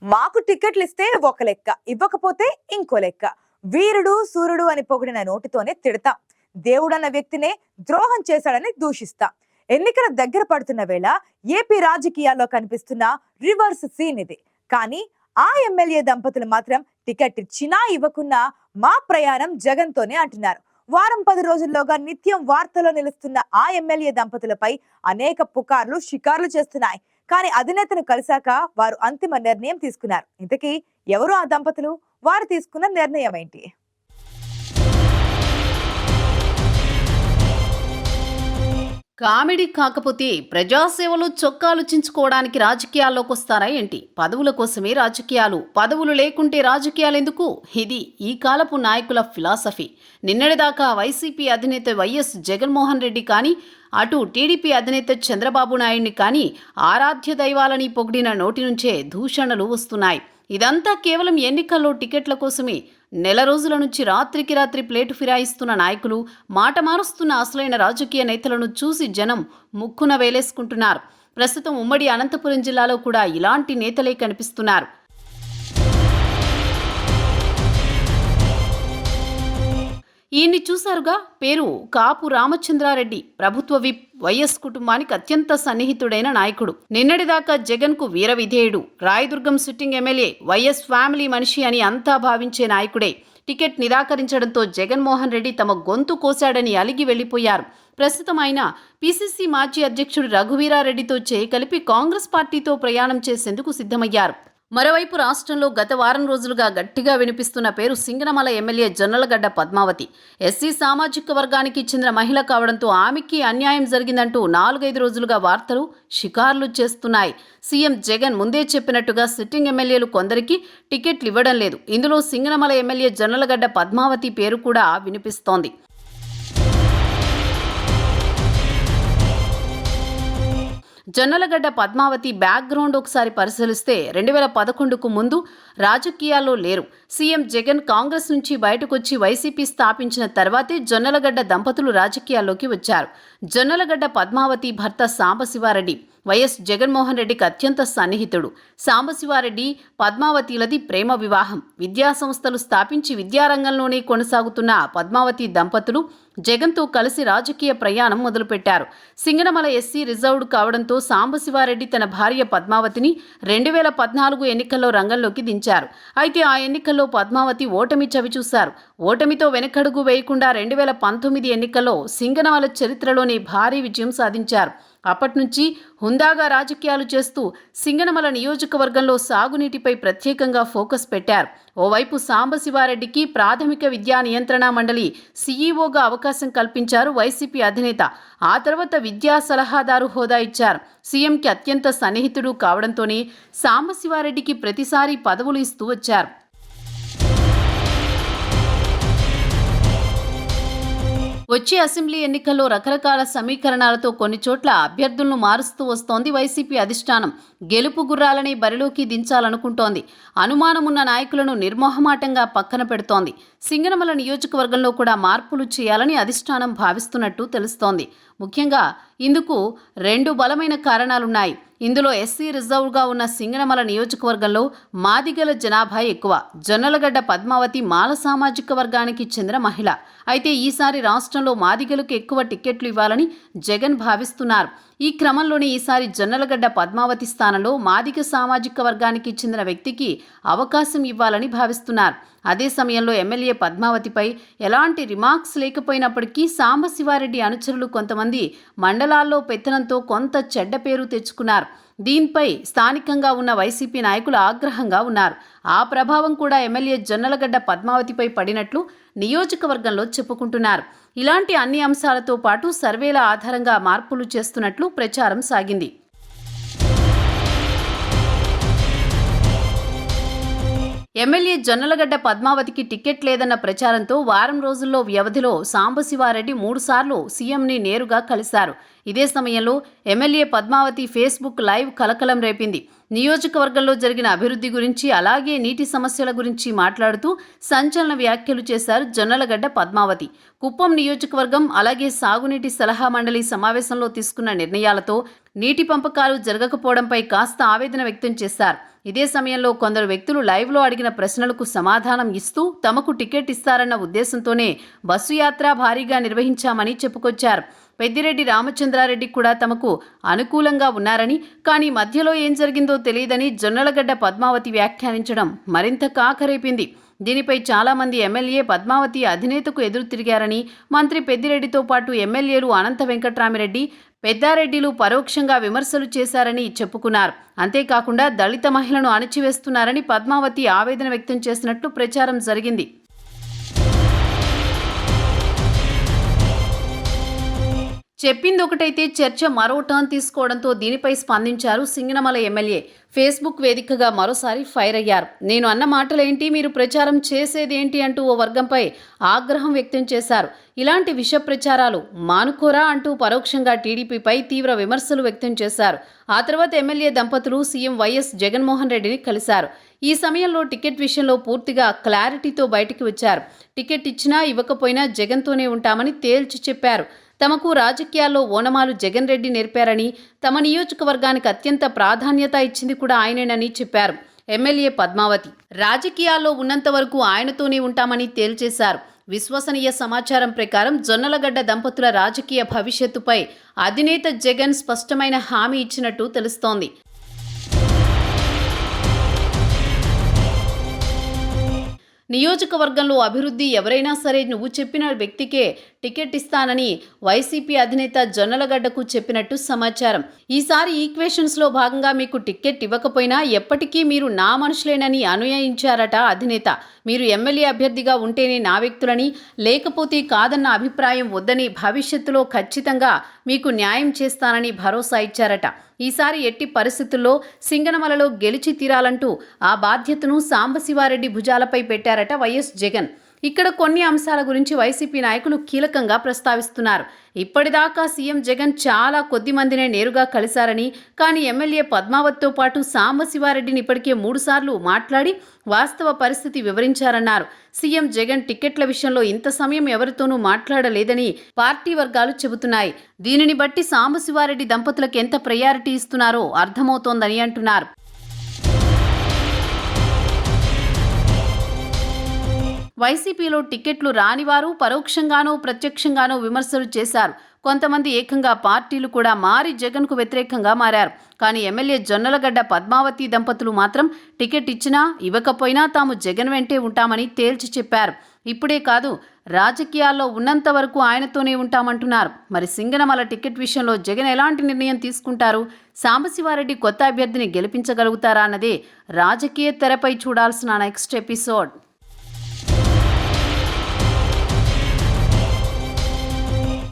మాకు టికెట్లు ఇస్తే ఒక లెక్క, ఇవ్వకపోతే ఇంకో లెక్క. వీరుడు సూర్యుడు అని పొగిడిన నోటితోనే తిడతాం. దేవుడన్న వ్యక్తినే ద్రోహం చేశాడని దూషిస్తాం. ఎన్నికల దగ్గర పడుతున్న వేళ ఏపీ రాజకీయాల్లో కనిపిస్తున్న రివర్స్ సీన్ ఇది. కానీ ఆ ఎమ్మెల్యే దంపతులు మాత్రం టికెట్ ఇచ్చినా ఇవ్వకున్నా మా ప్రయాణం జగన్ తోనే అంటున్నారు. వారం 10 రోజుల్లోగా నిత్యం వార్తల్లో నిలుస్తున్న ఆ ఎమ్మెల్యే దంపతులపై అనేక పుకార్లు షికార్లు చేస్తున్నాయి. కానీ అధినేతను కలిశాక వారు అంతిమ నిర్ణయం తీసుకున్నారు. ఇంతకీ ఎవరు ఆ దంపతులు? వారు తీసుకున్న నిర్ణయం ఏంటి? కామెడీ కాకపోతే ప్రజాసేవలో చొక్కాలు చించుకోవడానికి రాజకీయాల్లోకి వస్తారా ఏంటి? పదవుల కోసమే రాజకీయాలు, పదవులు లేకుంటే రాజకీయాలెందుకు? ఇది ఈ కాలపు నాయకుల ఫిలాసఫీ. నిన్నటిదాకా వైసీపీ అధినేత వైఎస్ జగన్మోహన్ రెడ్డి కానీ, అటు టీడీపీ అధినేత చంద్రబాబు నాయుడిని కానీ ఆరాధ్య దైవాలని పొగిడిన నోటి నుంచే దూషణలు వస్తున్నాయి. ఇదంతా కేవలం ఎన్నికల్లో టికెట్ల కోసమే. నెల రోజుల నుంచి రాత్రికి రాత్రి ప్లేటు ఫిరాయిస్తున్న నాయకులు, మాట మారుస్తున్న అసలైన రాజకీయ నేతలను చూసి జనం ముక్కున వేలేసుకుంటున్నారు. ప్రస్తుతం ఉమ్మడి అనంతపురం జిల్లాలో కూడా ఇలాంటి నేతలే కనిపిస్తున్నారు. ఈయన్ని చూశారుగా, పేరు కాపు రామచంద్రారెడ్డి. ప్రభుత్వ విప్, వైఎస్ కుటుంబానికి అత్యంత సన్నిహితుడైన నాయకుడు. నిన్నటిదాకా జగన్ కు వీర విధేయుడు, Rayadurgam sitting MLA, YS family మనిషి అని అంతా భావించే నాయకుడే. టికెట్ నిరాకరించడంతో జగన్మోహన్ రెడ్డి తమ గొంతు కోశాడని అలిగి వెళ్లిపోయారు. ప్రస్తుతం ఆయన పిసిసి మాజీ అధ్యక్షుడు రఘువీరారెడ్డితో కలిపి కాంగ్రెస్ పార్టీతో ప్రయాణం చేసేందుకు సిద్ధమయ్యారు. మరోవైపు రాష్ట్రంలో గత వారం రోజులుగా గట్టిగా వినిపిస్తున్న పేరు సింగనమల ఎమ్మెల్యే జొన్నలగడ్డ పద్మావతి. ఎస్సీ సామాజిక వర్గానికి చెందిన మహిళ కావడంతో ఆమెకి అన్యాయం జరిగిందంటూ 4-5 రోజులుగా వార్తలు షికార్లు చేస్తున్నాయి. సీఎం జగన్ ముందే చెప్పినట్టుగా సిట్టింగ్ ఎమ్మెల్యేలు కొందరికి టికెట్లు ఇవ్వడం లేదు. ఇందులో సింగనమల ఎమ్మెల్యే జొన్నలగడ్డ పద్మావతి పేరు కూడా వినిపిస్తోంది. జొన్నలగడ్డ పద్మావతి బ్యాక్గ్రౌండ్ ఒకసారి పరిశీలిస్తే 2011కు ముందు రాజకీయాల్లో లేరు. సీఎం జగన్ కాంగ్రెస్ నుంచి బయటకొచ్చి వైసీపీ స్థాపించిన తర్వాతే జొన్నలగడ్డ దంపతులు రాజకీయాల్లోకి వచ్చారు. జొన్నలగడ్డ పద్మావతి భర్త సాంబశివారెడ్డి వైఎస్ జగన్మోహన్ రెడ్డికి అత్యంత సన్నిహితుడు. సాంబశివారెడ్డి పద్మావతిలది ప్రేమ వివాహం. విద్యాసంస్థలు స్థాపించి విద్యారంగంలోనే కొనసాగుతున్న పద్మావతి దంపతులు జగన్తో కలిసి రాజకీయ ప్రయాణం మొదలుపెట్టారు. సింగనమల ఎస్సీ రిజర్వ్డ్ కావడంతో సాంబశివారెడ్డి తన భార్య పద్మావతిని 2014 ఎన్నికల్లో రంగంలోకి దించారు. అయితే ఆ ఎన్నికల్లో పద్మావతి ఓటమి చవిచూశారు. ఓటమితో వెనకడుగు వేయకుండా 2019 ఎన్నికల్లో సింగనమల చరిత్రలోనే భారీ విజయం సాధించారు. అప్పటి నుంచి హుందాగా రాజకీయాలు చేస్తూ సింగనమల నియోజకవర్గంలో సాగునీటిపై ప్రత్యేకంగా ఫోకస్ పెట్టారు. ఓవైపు సాంబశివారెడ్డికి ప్రాథమిక విద్యా నియంత్రణ మండలి సీఈఓగా అవకాశం కల్పించారు వైసీపీ అధినేత. ఆ తర్వాత విద్యా సలహాదారు హోదా ఇచ్చారు. సీఎంకి అత్యంత సన్నిహితుడు కావడంతోనే సాంబశివారెడ్డికి ప్రతిసారి పదవులు ఇస్తూ వచ్చారు. వచ్చే అసెంబ్లీ ఎన్నికల్లో రకరకాల సమీకరణాలతో కొన్ని చోట్ల అభ్యర్థులను మారుస్తూ వస్తోంది వైసీపీ అధిష్టానం. గెలుపు గుర్రాలని బరిలోకి దించాలనుకుంటోంది. అనుమానమున్న నాయకులను నిర్మోహమాటంగా పక్కన పెడుతోంది. సింగనమల నియోజకవర్గంలో కూడా మార్పులు చేయాలని అధిష్టానం భావిస్తున్నట్టు తెలుస్తోంది. ముఖ్యంగా ఇందుకు 2 బలమైన కారణాలున్నాయి. ఇందులో ఎస్సీ రిజర్వ్గా ఉన్న సింగనమల నియోజకవర్గంలో మాదిగల జనాభా ఎక్కువ. జొన్నలగడ్డ పద్మావతి మాల సామాజిక వర్గానికి చెందిన మహిళ. అయితే ఈసారి రాష్ట్రంలో మాదిగలకు ఎక్కువ టికెట్లు ఇవ్వాలని జగన్ భావిస్తున్నారు. ఈ క్రమంలోనే ఈసారి జొన్నలగడ్డ పద్మావతి స్థానంలో మాదిగ సామాజిక వర్గానికి చెందిన వ్యక్తికి అవకాశం ఇవ్వాలని భావిస్తున్నారు. అదే సమయంలో ఎమ్మెల్యే పద్మావతిపై ఎలాంటి రిమార్క్స్ లేకపోయినప్పటికీ సాంబశివారెడ్డి అనుచరులు కొంతమంది మండలాల్లో పెత్తనంతో కొంత చెడ్డ పేరు తెచ్చుకున్నారు. దీనిపై స్థానికంగా ఉన్న వైసీపీ నాయకులు ఆగ్రహంగా ఉన్నారు. ఆ ప్రభావం కూడా ఎమ్మెల్యే జొన్నలగడ్డ పద్మావతిపై పడినట్లు నియోజకవర్గంలో చెప్పుకుంటున్నారు. ఇలాంటి అన్ని అంశాలతో పాటు సర్వేల ఆధారంగా మార్పులు చేస్తున్నట్లు ప్రచారం సాగింది. ఎమ్మెల్యే జొన్నలగడ్డ పద్మావతికి టికెట్ లేదన్న ప్రచారంతో వారం రోజుల్లో వ్యవధిలో సాంబశివారెడ్డి 3 సార్లు సీఎంని నేరుగా కలిశారు. ఇదే సమయంలో ఎమ్మెల్యే పద్మావతి ఫేస్బుక్ లైవ్ కలకలం రేపింది. నియోజకవర్గంలో జరిగిన అభివృద్ధి గురించి, అలాగే నీటి సమస్యల గురించి మాట్లాడుతూ సంచలన వ్యాఖ్యలు చేశారు జొన్నలగడ్డ పద్మావతి. కుప్పం నియోజకవర్గం అలాగే సాగునీటి సలహా మండలి సమావేశంలో తీసుకున్న నిర్ణయాలతో నీటి పంపకాలు జరగకపోవడంపై కాస్త ఆవేదన వ్యక్తం చేశారు. ఇదే సమయంలో కొందరు వ్యక్తులు లైవ్లో అడిగిన ప్రశ్నలకు సమాధానం ఇస్తూ తమకు టికెట్ ఇస్తారన్న ఉద్దేశంతోనే బస్సు యాత్ర భారీగా నిర్వహించామని చెప్పుకొచ్చారు. పెద్దిరెడ్డి రామచంద్రారెడ్డి కూడా తమకు అనుకూలంగా ఉన్నారని, కానీ మధ్యలో ఏం జరిగిందో తెలియదని జొన్నలగడ్డ పద్మావతి వ్యాఖ్యానించడం మరింత కాకరేపింది. దీనిపై చాలామంది ఎమ్మెల్యే పద్మావతి అధినేతకు ఎదురు తిరిగారని, మంత్రి పెద్దిరెడ్డితో పాటు ఎమ్మెల్యేలు అనంత వెంకట్రామిరెడ్డి, పెద్దారెడ్డిలు పరోక్షంగా విమర్శలు చేశారని చెప్పుకున్నారు. అంతేకాకుండా దళిత మహిళను అణచివేస్తున్నారని పద్మావతి ఆవేదన వ్యక్తం చేసినట్లు ప్రచారం జరిగింది. చెప్పింది ఒకటైతే చర్చ మరో టర్న్ తీసుకోవడంతో దీనిపై స్పందించారు సింగనమల ఎమ్మెల్యే. ఫేస్బుక్ వేదికగా మరోసారి ఫైర్ అయ్యారు. నేను అన్న మాటలేంటి, మీరు ప్రచారం చేసేదేంటి అంటూ ఓ వర్గంపై ఆగ్రహం వ్యక్తం చేశారు. ఇలాంటి విష ప్రచారాలు మానుకోరా అంటూ పరోక్షంగా టీడీపీపై తీవ్ర విమర్శలు వ్యక్తం చేశారు. ఆ తర్వాత ఎమ్మెల్యే దంపతులు సీఎం వైఎస్ జగన్మోహన్ రెడ్డిని కలిశారు. ఈ సమయంలో టికెట్ విషయంలో పూర్తిగా క్లారిటీతో బయటికి వచ్చారు. టికెట్ ఇచ్చినా ఇవ్వకపోయినా జగన్తోనే ఉంటామని తేల్చి చెప్పారు. తమకు రాజకీయాల్లో ఓనమాలు జగన్ రెడ్డి నేర్పారని, తమ నియోజకవర్గానికి అత్యంత ప్రాధాన్యత ఇచ్చింది కూడా ఆయనేనని చెప్పారు. ఎమ్మెల్యే పద్మావతి రాజకీయాల్లో ఉన్నంత వరకు ఆయనతోనే ఉంటామని తేల్చేశారు. విశ్వసనీయ సమాచారం ప్రకారం జొన్నలగడ్డ దంపతుల రాజకీయ భవిష్యత్తుపై అధినేత జగన్ స్పష్టమైన హామీ ఇచ్చినట్టు తెలుస్తోంది. నియోజకవర్గంలో అభివృద్ధి ఎవరైనా సరే నువ్వు చెప్పిన వ్యక్తికే టికెట్ ఇస్తానని వైసీపీ అధినేత జొన్నలగడ్డకు చెప్పినట్టు సమాచారం. ఈసారి ఈక్వేషన్స్లో భాగంగా మీకు టికెట్ ఇవ్వకపోయినా ఎప్పటికీ మీరు నా మనుషులేనని అనుయాయించారట అధినేత. మీరు ఎమ్మెల్యే అభ్యర్థిగా ఉంటేనే నా వ్యక్తులని, లేకపోతే కాదన్న అభిప్రాయం వద్దని, భవిష్యత్తులో ఖచ్చితంగా మీకు న్యాయం చేస్తానని భరోసా ఇచ్చారట. ఈసారి ఎట్టి పరిస్థితుల్లో సింగనమలలో గెలిచి తీరాలంటూ ఆ బాధ్యతను సాంబశివారెడ్డి భుజాలపై పెట్టారట వైఎస్ జగన్. ఇక్కడ కొన్ని అంశాల గురించి వైసీపీ నాయకులు కీలకంగా ప్రస్తావిస్తున్నారు. ఇప్పటిదాకా సీఎం జగన్ చాలా కొద్ది మందినే నేరుగా కలిశారని, కానీ ఎమ్మెల్యే పద్మావతితో పాటు సాంబశివారెడ్డిని ఇప్పటికే 3 సార్లు మాట్లాడి వాస్తవ పరిస్థితి వివరించారన్నారు. సీఎం జగన్ టికెట్ల విషయంలో ఇంత సమయం ఎవరితోనూ మాట్లాడలేదని పార్టీ వర్గాలు చెబుతున్నాయి. దీనిని బట్టి సాంబశివారెడ్డి దంపతులకు ఎంత ప్రయారిటీ ఇస్తున్నారో అర్థమవుతోందని అంటున్నారు. వైసీపీలో టికెట్లు రానివారు పరోక్షంగానో ప్రత్యక్షంగానో విమర్శలు చేశారు. కొంతమంది ఏకంగా పార్టీలు కూడా మారి జగన్కు వ్యతిరేకంగా మారారు. కానీ ఎమ్మెల్యే జొన్నలగడ్డ పద్మావతి దంపతులు మాత్రం టికెట్ ఇచ్చినా ఇవ్వకపోయినా తాము జగన్ వెంటే ఉంటామని తేల్చి చెప్పారు. ఇప్పుడే కాదు, రాజకీయాల్లో ఉన్నంత వరకు ఆయనతోనే ఉంటామంటున్నారు. మరి సింగనమల టికెట్ విషయంలో జగన్ ఎలాంటి నిర్ణయం తీసుకుంటారు? సాంబశివారెడ్డి కొత్త అభ్యర్థిని గెలిపించగలుగుతారా అన్నదే రాజకీయ తెరపై చూడాల్సిన నెక్స్ట్ ఎపిసోడ్.